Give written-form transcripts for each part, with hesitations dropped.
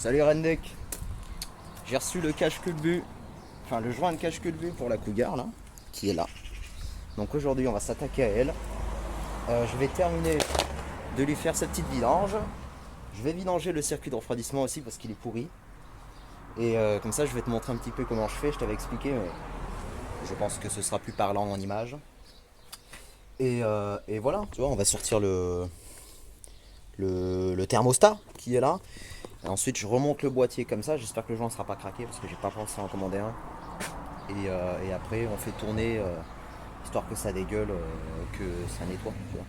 Salut Rendek. J'ai reçu le cache-culbu, enfin le joint de cache-culbu pour la Cougar là, qui est là. Donc aujourd'hui on va s'attaquer à elle. Je vais terminer de lui faire sa petite vidange. Je vais vidanger le circuit de refroidissement aussi parce qu'il est pourri. Et comme ça je vais te montrer un petit peu comment je fais, je t'avais expliqué, mais je pense que ce sera plus parlant en image. Et voilà, tu vois, on va sortir le thermostat qui est là. Et ensuite je remonte le boîtier comme ça, j'espère que le joint ne sera pas craqué parce que j'ai pas pensé à en commander un. Et après on fait tourner histoire que ça dégueule, que ça nettoie, tu vois.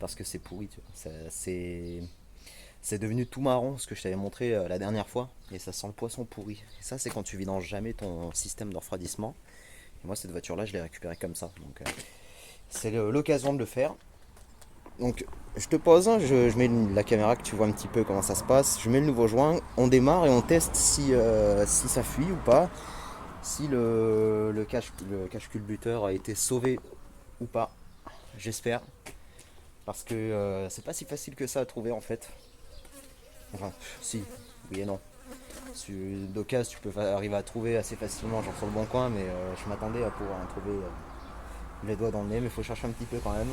Parce que c'est pourri, tu vois. C'est devenu tout marron ce que je t'avais montré la dernière fois et ça sent le poisson pourri. Et ça c'est quand tu vidanges jamais ton système de refroidissement. Et moi cette voiture là je l'ai récupérée comme ça. Donc c'est l'occasion de le faire. Donc je te pose, je mets la caméra que tu vois un petit peu comment ça se passe. Je mets le nouveau joint, on démarre et on teste si ça fuit ou pas. Si le cache-culbuteur a été sauvé ou pas. J'espère. Parce que c'est pas si facile que ça à trouver en fait. Enfin, si, oui et non. D'occasion, tu peux arriver à trouver assez facilement, genre sur le bon coin, mais je m'attendais à pouvoir en trouver les doigts dans le nez, mais il faut chercher un petit peu quand même.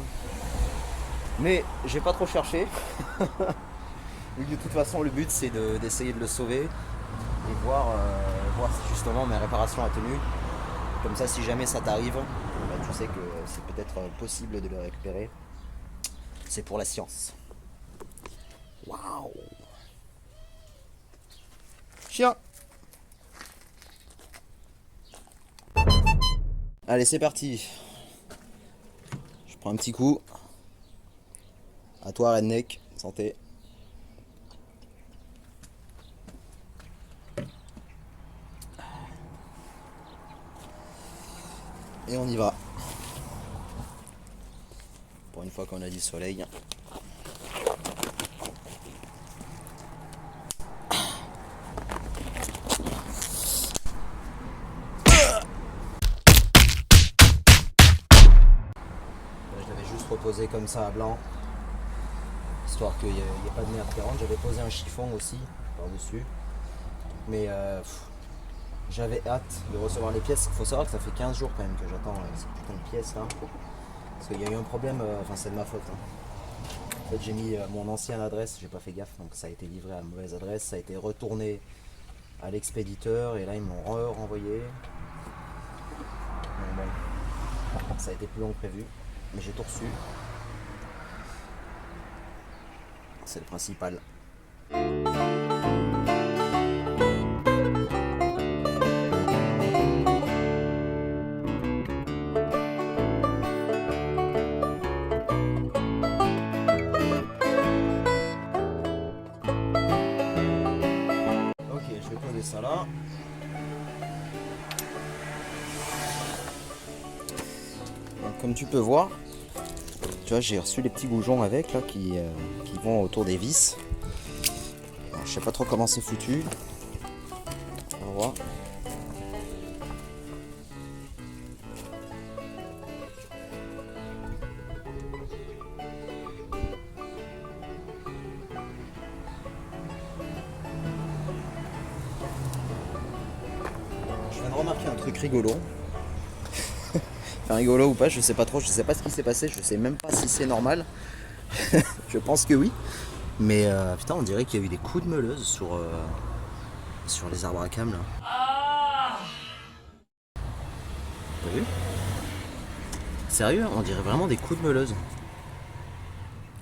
Mais j'ai pas trop cherché. Vu que de toute façon, le but c'est d'essayer de le sauver et voir si justement mes réparations ont tenu. Comme ça, si jamais ça t'arrive, bah, tu sais que c'est peut-être possible de le récupérer. C'est pour la science. Waouh! Chien! Allez, c'est parti. Je prends un petit coup. À toi, Redneck. Santé. Et on y va. Pour une fois qu'on a du soleil. Je l'avais juste reposé comme ça à blanc. Histoire qu'il n'y ait pas de merde qui rentre. J'avais posé un chiffon aussi par-dessus. Mais j'avais hâte de recevoir les pièces. Il faut savoir que ça fait 15 jours quand même que j'attends ces putains de pièces là. Parce qu'il y a eu un problème, enfin c'est de ma faute. En fait j'ai mis mon ancienne adresse, j'ai pas fait gaffe, donc ça a été livré à la mauvaise adresse, ça a été retourné à l'expéditeur et là ils m'ont renvoyé. Donc bon, ça a été plus long que prévu, mais j'ai tout reçu. C'est le principal. Ok, je vais poser ça là. Donc, comme tu peux voir, tu vois, j'ai reçu les petits goujons avec là qui vont autour des vis. Alors, je sais pas trop comment c'est foutu. On va voir. Je viens de remarquer un truc rigolo. Enfin rigolo ou pas, je sais pas trop, je sais pas ce qui s'est passé, je sais même pas si c'est normal. Je pense que oui. Mais putain, on dirait qu'il y a eu des coups de meuleuse sur les arbres à cam là. T'as vu? Sérieux, on dirait vraiment des coups de meuleuse.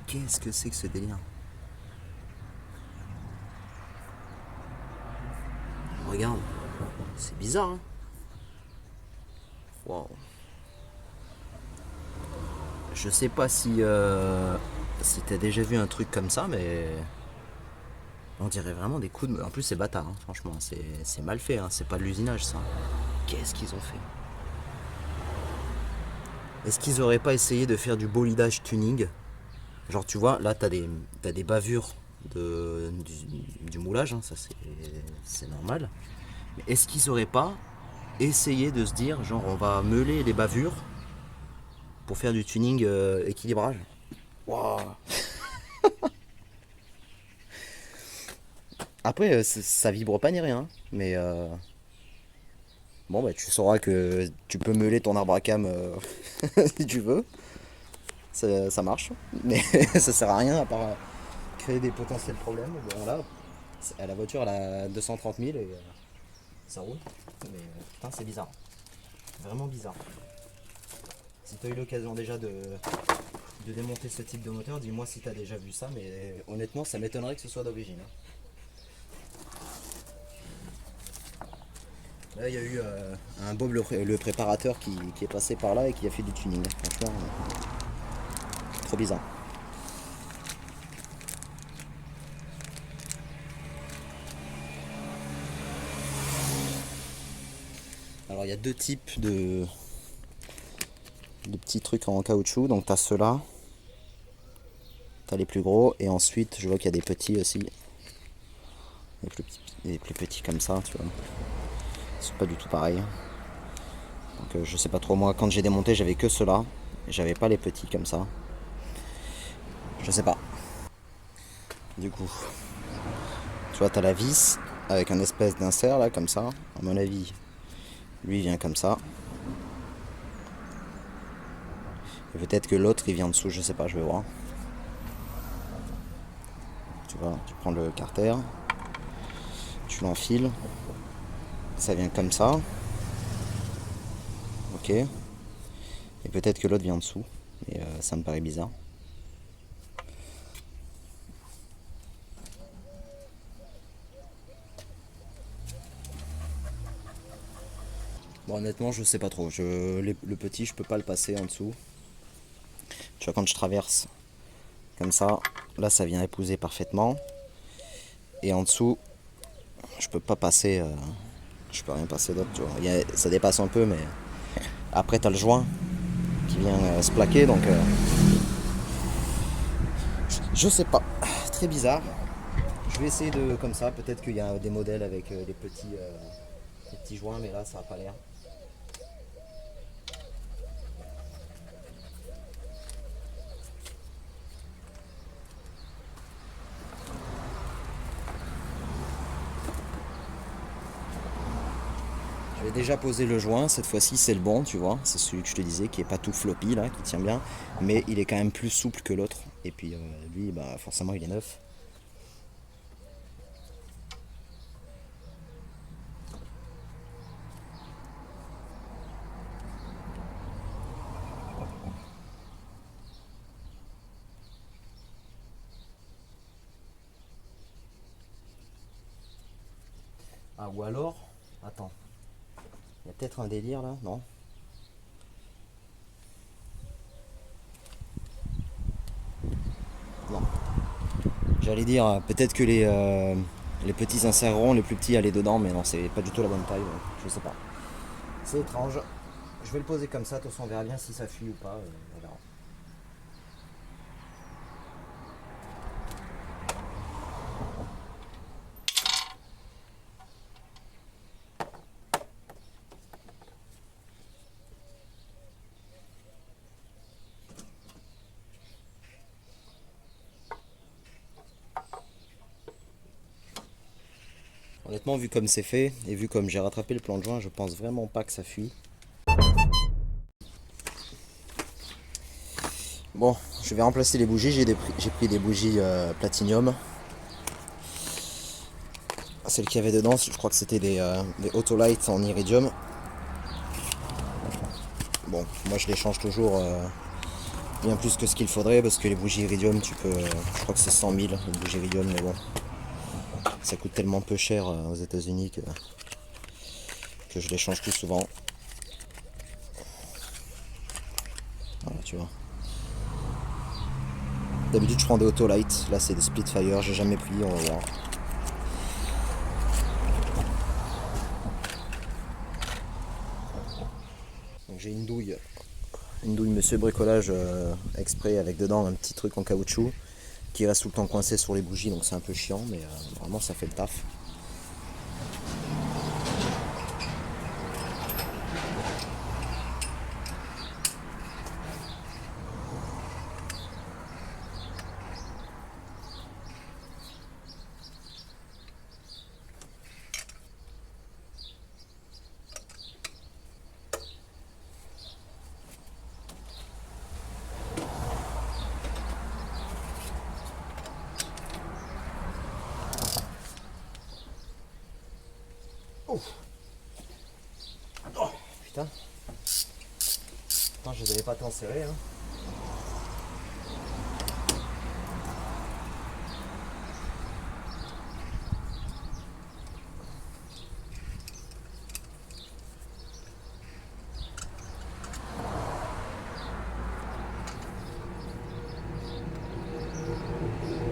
Qu'est-ce que c'est que ce délire? Regarde, c'est bizarre hein. Wow. Je sais pas si t'as déjà vu un truc comme ça, mais on dirait vraiment des coups de... En plus c'est bâtard, hein, franchement, c'est mal fait, hein. C'est pas de l'usinage ça. Qu'est-ce qu'ils ont fait? Est-ce qu'ils auraient pas essayé de faire du bolidage tuning? Genre tu vois, là t'as des bavures du moulage, hein, ça c'est normal. Mais est-ce qu'ils auraient pas essayé de se dire, genre on va meuler les bavures pour faire du tuning équilibrage? Waouh. Après, ça vibre pas ni rien, mais bon, bah, tu sauras que tu peux meuler ton arbre à cam si tu veux. Ça marche, mais ça sert à rien à part créer des potentiels problèmes. Bon, là, la voiture, elle a 230 000 et ça roule. Mais putain, c'est bizarre. Vraiment bizarre. Si tu as eu l'occasion déjà de démonter ce type de moteur, dis-moi si tu as déjà vu ça, mais honnêtement, ça m'étonnerait que ce soit d'origine, hein. Là, il y a eu un Bob le préparateur qui est passé par là et qui a fait du tuning. Franchement, trop bizarre. Alors, il y a deux types de petits trucs en caoutchouc. Donc, tu as ceux-là, tu as les plus gros, et ensuite, je vois qu'il y a des petits aussi. Les plus petits comme ça, tu vois. Ils sont pas du tout pareils. Donc, je sais pas trop. Moi, quand j'ai démonté, j'avais que ceux-là. J'avais pas les petits comme ça. Je sais pas. Du coup, tu vois, t'as la vis avec un espèce d'insert là, comme ça. À mon avis, lui il vient comme ça. Et peut-être que l'autre il vient en dessous, je sais pas, je vais voir. Tu vois, tu prends le carter, tu l'enfiles, ça vient comme ça. Ok. Et peut-être que l'autre vient en dessous. Mais ça me paraît bizarre. Bon, honnêtement, je sais pas trop. Le petit, je peux pas le passer en dessous. Tu vois, quand je traverse comme ça, là ça vient épouser parfaitement. Et en dessous, je peux pas passer. Je peux rien passer d'autre, tu vois. Ça dépasse un peu, mais après t'as le joint qui vient se plaquer, donc je sais pas. Très bizarre. Je vais essayer de comme ça. Peut-être qu'il y a des modèles avec des petits joints, mais là ça a pas l'air. J'avais déjà posé le joint, cette fois-ci c'est le bon, tu vois, c'est celui que je te disais qui est pas tout floppy là, qui tient bien, mais il est quand même plus souple que l'autre. Et puis lui, bah forcément il est neuf. Ah ou alors, attends, il y a peut-être un délire là, non? Non. J'allais dire peut-être que les petits inséreront, les plus petits allaient dedans, mais non, c'est pas du tout la bonne taille, donc je sais pas. C'est étrange. Je vais le poser comme ça, de toute façon on verra bien si ça fuit ou pas, on verra. Honnêtement, vu comme c'est fait, et vu comme j'ai rattrapé le plan de joint, je pense vraiment pas que ça fuit. Bon, je vais remplacer les bougies, j'ai pris des bougies platinium. Celles qu'il y avait dedans, je crois que c'était des Autolite en iridium. Bon, moi je les change toujours bien plus que ce qu'il faudrait parce que les bougies iridium, je crois que c'est 100 000 une bougie iridium, mais bon, ça coûte tellement peu cher aux États-Unis que je les change plus souvent. Voilà, tu vois. D'habitude, je prends des Autolite, là c'est des Splitfire, j'ai jamais pris, on va voir. Donc j'ai une douille Monsieur Bricolage exprès avec dedans un petit truc en caoutchouc qui reste tout le temps coincé sur les bougies, donc c'est un peu chiant, mais vraiment ça fait le taf. Putain. Putain, je les avais pas tant serrés. Hein.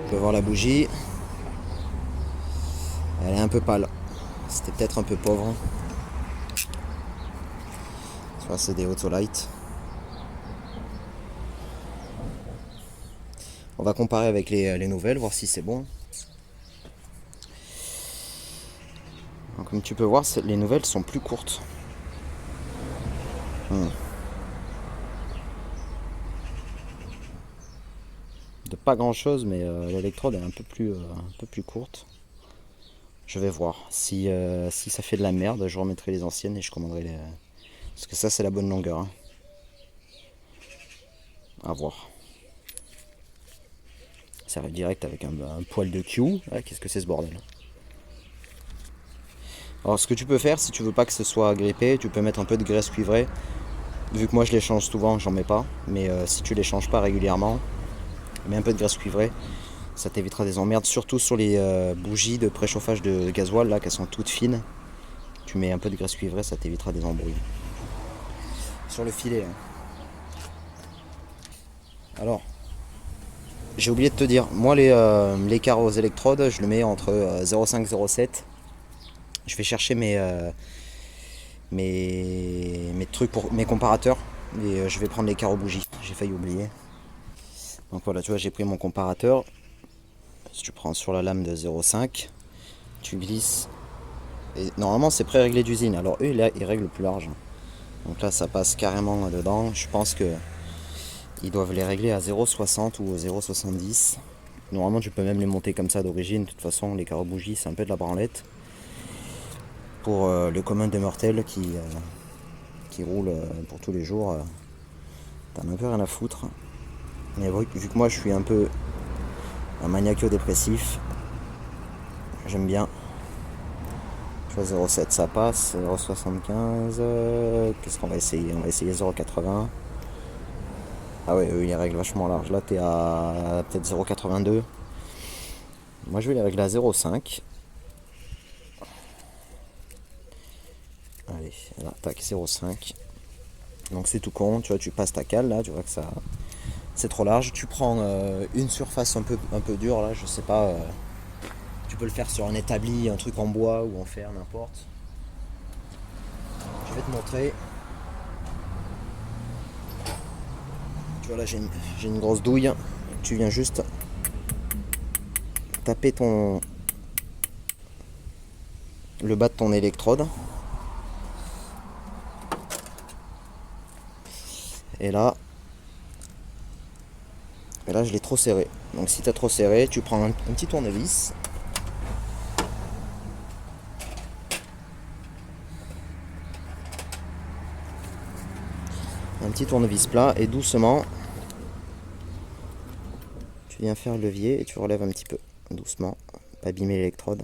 On peut voir la bougie. Elle est un peu pâle. C'était peut-être un peu pauvre. Soit c'est des Autolite. On va comparer avec les nouvelles, voir si c'est bon. Donc, comme tu peux voir, les nouvelles sont plus courtes. De pas grand chose, mais l'électrode est un peu plus courte. Je vais voir. Si ça fait de la merde, je remettrai les anciennes et je commanderai les. Parce que ça, c'est la bonne longueur. Hein. À voir. Ça arrive direct avec un poil de Q. Ah, qu'est-ce que c'est ce bordel? Alors, ce que tu peux faire, si tu veux pas que ce soit grippé, tu peux mettre un peu de graisse cuivrée. Vu que moi je les change souvent, j'en mets pas. Mais si tu les changes pas régulièrement, mets un peu de graisse cuivrée. Ça t'évitera des emmerdes, surtout sur les bougies de préchauffage de gasoil, là, qu'elles sont toutes fines. Tu mets un peu de graisse cuivrée, ça t'évitera des embrouilles. Sur le filet. Hein. Alors, j'ai oublié de te dire, moi les carreaux aux électrodes, je le mets entre 0,5 et 0,7. Je vais chercher mes trucs pour mes comparateurs et je vais prendre les carreaux bougies. J'ai failli oublier. Donc voilà, tu vois, j'ai pris mon comparateur. Si tu prends sur la lame de 0,5, tu glisses. Et normalement, c'est pré-réglé d'usine. Alors eux, là, ils règlent plus large. Donc là, ça passe carrément dedans. Je pense que ils doivent les régler à 0,60 ou 0,70. Normalement, tu peux même les monter comme ça d'origine. De toute façon, les carreaux bougies, c'est un peu de la branlette. Pour le commun des mortels qui roule pour tous les jours, t'en as un peu rien à foutre. Mais vu que moi, je suis un peu un maniaco-dépressif, j'aime bien. 0,7 ça passe, 0,75, qu'est-ce qu'on va essayer? On va essayer 0,80. Ah ouais, eux ils règlent vachement large. Là t'es à peut-être 0,82. Moi je vais les régler à 0,5. Allez, là, tac, 0,5. Donc c'est tout con, tu vois, tu passes ta cale là, tu vois que ça c'est trop large. Tu prends une surface un peu dure là, je sais pas. Tu peux le faire sur un établi, un truc en bois ou en fer, n'importe. Je vais te montrer. Tu vois là j'ai une grosse douille. Tu viens juste taper le bas de ton électrode. Et là je l'ai trop serré. Donc si tu as trop serré, tu prends un petit tournevis. Un petit tournevis plat et doucement tu viens faire le levier et tu relèves un petit peu. Doucement, pas abîmer l'électrode.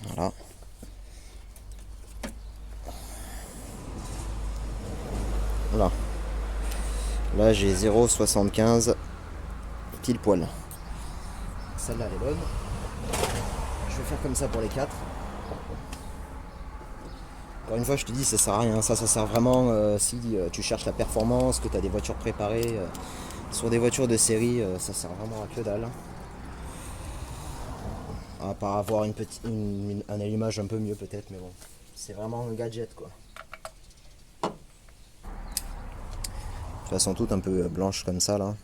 Voilà. Là. Là j'ai 0,75 pile poil. Celle-là elle est bonne. Je vais faire comme ça pour les 4. Encore une fois je te dis ça sert à rien. Ça sert vraiment si tu cherches la performance, que tu as des voitures préparées. Sur des voitures de série ça sert vraiment à que dalle. À part avoir un allumage un peu mieux peut-être, mais bon. C'est vraiment un gadget quoi. De toute façon toutes un peu blanches comme ça là.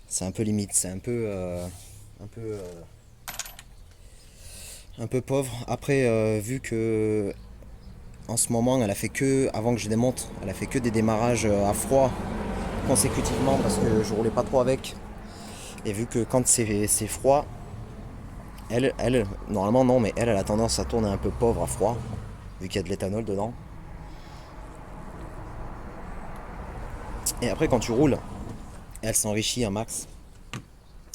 C'est un peu limite, c'est un peu pauvre. Après vu que en ce moment elle a fait que, avant que je démonte, elle a fait que des démarrages à froid consécutivement parce que je roulais pas trop avec. Et vu que quand c'est froid, elle, normalement non, mais elle a tendance à tourner un peu pauvre à froid, vu qu'il y a de l'éthanol dedans. Et après quand tu roules, elle s'enrichit un max.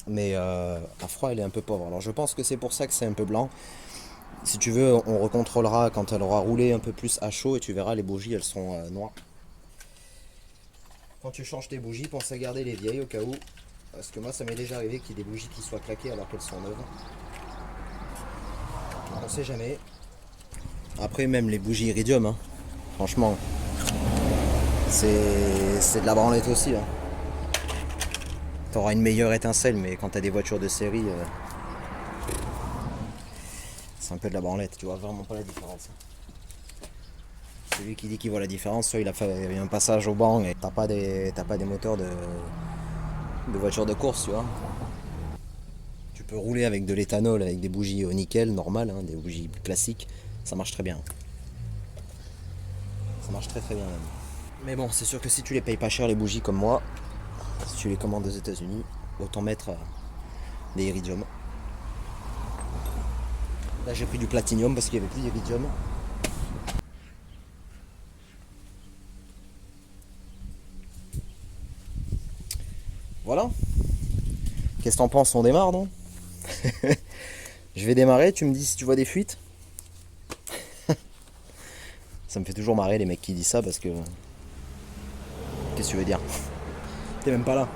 Mais à froid elle est un peu pauvre. Alors je pense que c'est pour ça que c'est un peu blanc. Si tu veux, on recontrôlera quand elle aura roulé un peu plus à chaud et tu verras les bougies elles sont noires. Quand tu changes tes bougies, pense à garder les vieilles au cas où. Parce que moi ça m'est déjà arrivé qu'il y ait des bougies qui soient claquées alors qu'elles sont neuves. On sait jamais. Après même les bougies iridium, hein, franchement, c'est de la branlette aussi. Hein. T'auras une meilleure étincelle, mais quand t'as des voitures de série, c'est un peu de la branlette, tu vois vraiment pas la différence. Celui qui dit qu'il voit la différence, soit il a fait un passage au banc et t'as pas des moteurs de voiture de course, tu vois. Tu peux rouler avec de l'éthanol, avec des bougies au nickel, normales, hein, des bougies classiques, ça marche très bien. Ça marche très très bien même. Mais bon, c'est sûr que si tu les payes pas cher les bougies comme moi, si tu les commandes aux États-Unis, autant mettre des iridium. Là j'ai pris du platinium parce qu'il n'y avait plus d'iridium. Voilà. Qu'est-ce que t'en penses? On démarre, non? Je vais démarrer, tu me dis si tu vois des fuites. Ça me fait toujours marrer les mecs qui disent ça parce que... Qu'est-ce que tu veux dire? T'es même pas là.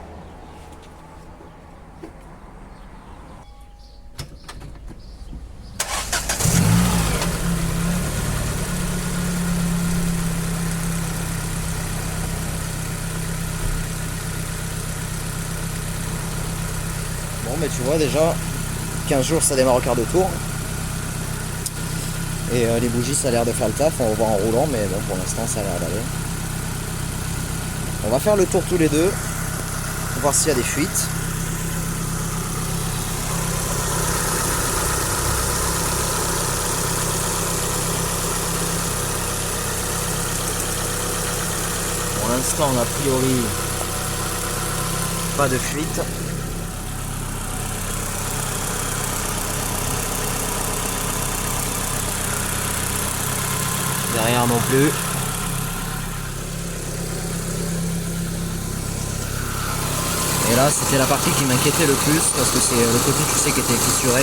Bon mais tu vois déjà, 15 jours ça démarre au quart de tour. Et les bougies ça a l'air de faire le taf, on va voir en roulant mais bon pour l'instant ça a l'air d'aller. On va faire le tour tous les deux, pour voir s'il y a des fuites. Pour l'instant a priori pas de fuite. Derrière non plus. Et là c'était la partie qui m'inquiétait le plus parce que c'est le côté tu sais qui était fissuré.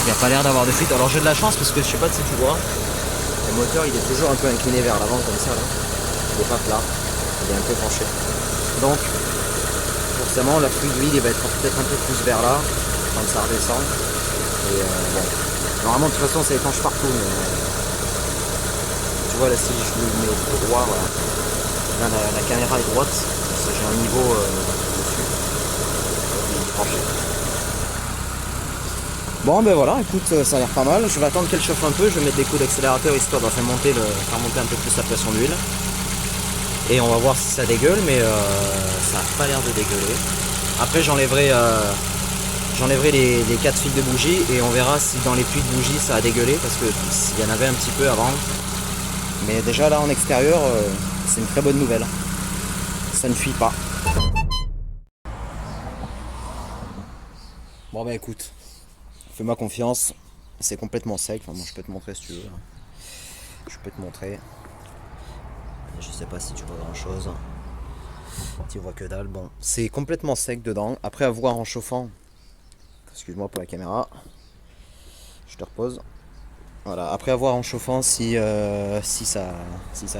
Il n'y a pas l'air d'avoir de fuite. Alors j'ai de la chance parce que je sais pas si tu vois, le moteur il est toujours un peu incliné vers l'avant comme ça là. Il n'est pas plat, il est un peu penché. Donc forcément la fluide vide il va être peut-être un peu plus vers là quand ça redescend. Et bon. Normalement de toute façon ça étanche partout mais tu vois là si je le mets droit voilà. Là la caméra est droite, j'ai un niveau dessus. Il est penché. Bon ben voilà, écoute, ça a l'air pas mal. Je vais attendre qu'elle chauffe un peu, je vais mettre des coups d'accélérateur histoire de faire monter un peu plus la pression d'huile. Et on va voir si ça dégueule, mais ça n'a pas l'air de dégueuler. Après j'enlèverai les 4 fils de bougie et on verra si dans les puits de bougie ça a dégueulé parce qu'il y en avait un petit peu avant. Mais déjà là en extérieur, c'est une très bonne nouvelle. Ça ne fuit pas. Bon bah écoute, fais-moi confiance, c'est complètement sec. Enfin, moi je peux te montrer si tu veux. Je peux te montrer. Je sais pas si tu vois grand chose. Tu vois que dalle. Bon, c'est complètement sec dedans. Après à voir en chauffant. Excuse-moi pour la caméra. Je te repose. Voilà, après avoir en chauffant si ça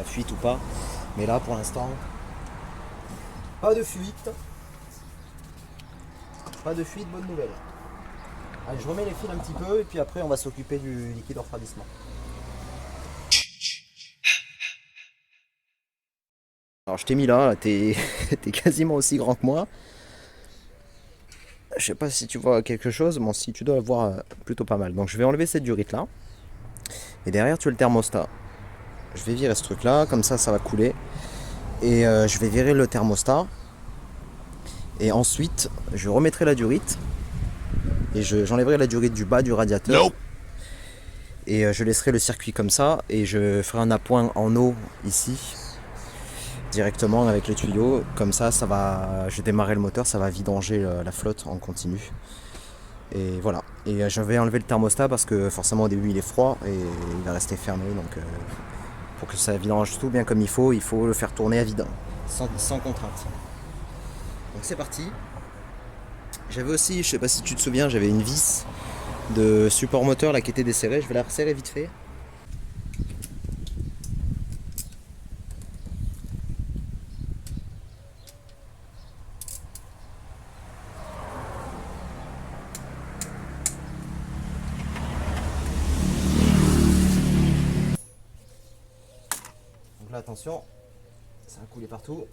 fuite ou pas. Mais là pour l'instant, pas de fuite. Pas de fuite, bonne nouvelle. Allez, je remets les fils un petit peu et puis après on va s'occuper du liquide refroidissement. Alors je t'ai mis là, t'es quasiment aussi grand que moi. Je sais pas si tu vois quelque chose, bon si tu dois voir plutôt pas mal. Donc je vais enlever cette durite là. Et derrière tu as le thermostat. Je vais virer ce truc là, comme ça va couler. Et je vais virer le thermostat. Et ensuite je remettrai la durite. Et j'enlèverai la durite du bas du radiateur. Nope. Et je laisserai le circuit comme ça. Et je ferai un appoint en eau ici. Directement avec les tuyaux, comme ça va, je démarrer le moteur, ça va vidanger la flotte en continu. Et voilà. Et je vais enlever le thermostat parce que forcément au début il est froid et il va rester fermé. Donc pour que ça vidange tout bien comme il faut le faire tourner à vide, sans contrainte. Donc c'est parti. J'avais aussi, je sais pas si tu te souviens, j'avais une vis de support moteur là qui était desserrée. Je vais la resserrer vite fait. Donc là attention, ça va couler partout.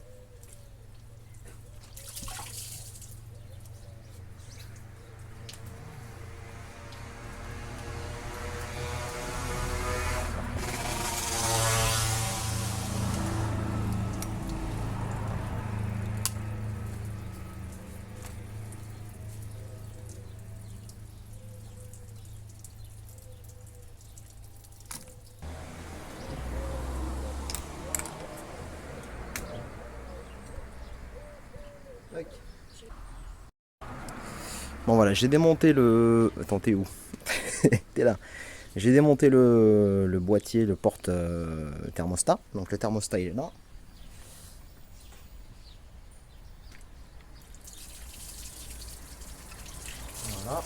Bon voilà, j'ai démonté le... Attends, t'es où? T'es là. J'ai démonté le boîtier, le porte thermostat. Donc le thermostat il est là. Voilà.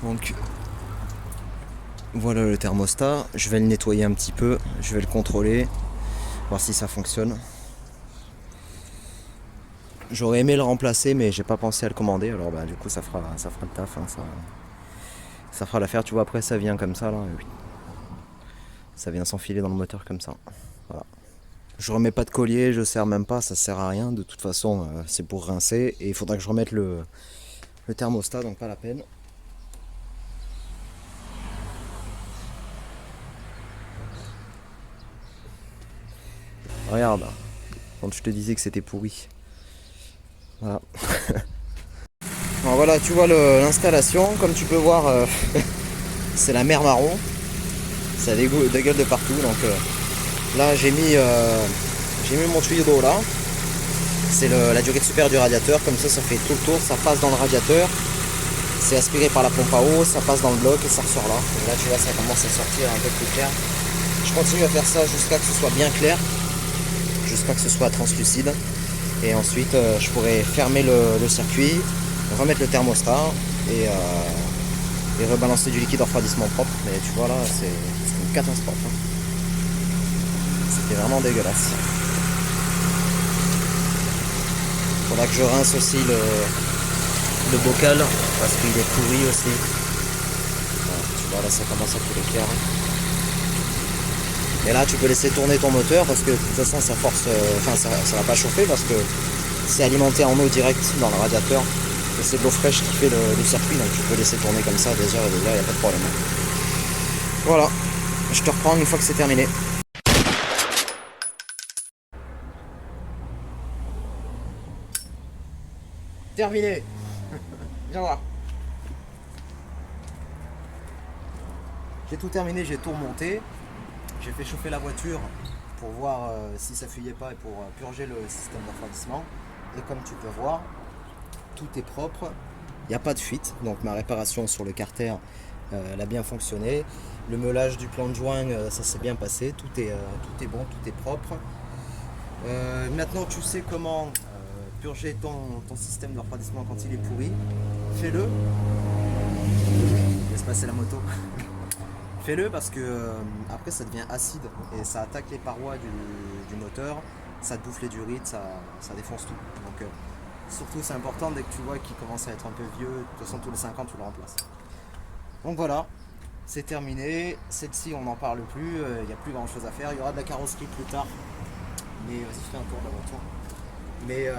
Donc voilà le thermostat. Je vais le nettoyer un petit peu. Je vais le contrôler. Voir si ça fonctionne. J'aurais aimé le remplacer mais j'ai pas pensé à le commander. Alors bah du coup ça fera le taf. Hein, ça fera l'affaire. Tu vois après ça vient comme ça là. Oui. Ça vient s'enfiler dans le moteur comme ça. Voilà. Je remets pas de collier, je serre même pas, ça sert à rien. De toute façon c'est pour rincer. Et il faudra que je remette le thermostat, donc pas la peine. Regarde, quand je te disais que c'était pourri. Voilà. Alors voilà, tu vois l'installation, comme tu peux voir, c'est la mer marron. Ça dégueule de partout. Donc là j'ai mis mon tuyau d'eau là. C'est la durée de super du radiateur, comme ça fait tout le tour, ça passe dans le radiateur. C'est aspiré par la pompe à eau, ça passe dans le bloc et ça ressort là. Et là tu vois ça commence à sortir un peu plus clair. Je continue à faire ça jusqu'à ce que ce soit bien clair, jusqu'à ce que ce soit translucide. Et ensuite je pourrais fermer le circuit, remettre le thermostat et rebalancer du liquide de refroidissement propre. Mais tu vois là c'est une catastrophe. Hein. C'était vraiment dégueulasse. Faudra que je rince aussi le bocal parce qu'il est pourri aussi. Voilà, tu vois là ça commence à couler clair. Et là tu peux laisser tourner ton moteur parce que de toute façon ça force, ça va pas chauffer parce que c'est alimenté en eau directe dans le radiateur. Et c'est de l'eau fraîche qui fait le circuit, donc tu peux laisser tourner comme ça des heures et des heures, il n'y a pas de problème. Voilà, je te reprends une fois que c'est terminé. Terminé. Viens voir. J'ai tout terminé, j'ai tout remonté. J'ai fait chauffer la voiture pour voir si ça fuyait pas et pour purger le système de refroidissement. Et comme tu peux voir, tout est propre. Il n'y a pas de fuite. Donc ma réparation sur le carter, elle a bien fonctionné. Le meulage du plan de joint, ça s'est bien passé. Tout est bon, tout est propre. Maintenant tu sais comment purger ton système de refroidissement quand il est pourri. Fais-le. Laisse passer la moto. Fais-le parce que après ça devient acide et ça attaque les parois du moteur, ça te bouffe les durites, ça défonce tout. Donc surtout c'est important dès que tu vois qu'il commence à être un peu vieux, de toute façon tous les 5 ans tu le remplaces. Donc voilà, c'est terminé. Celle-ci on n'en parle plus, il n'y a plus grand chose à faire. Il y aura de la carrosserie plus tard. Mais vas-y fais un tour de la voiture. Mais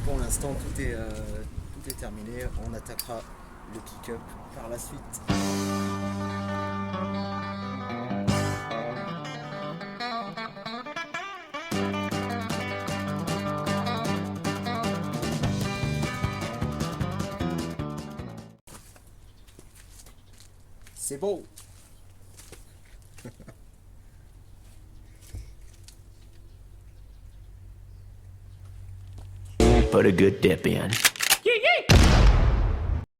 pour l'instant tout est terminé. On attaquera le pick-up par la suite. C'est beau. Put a good dip in.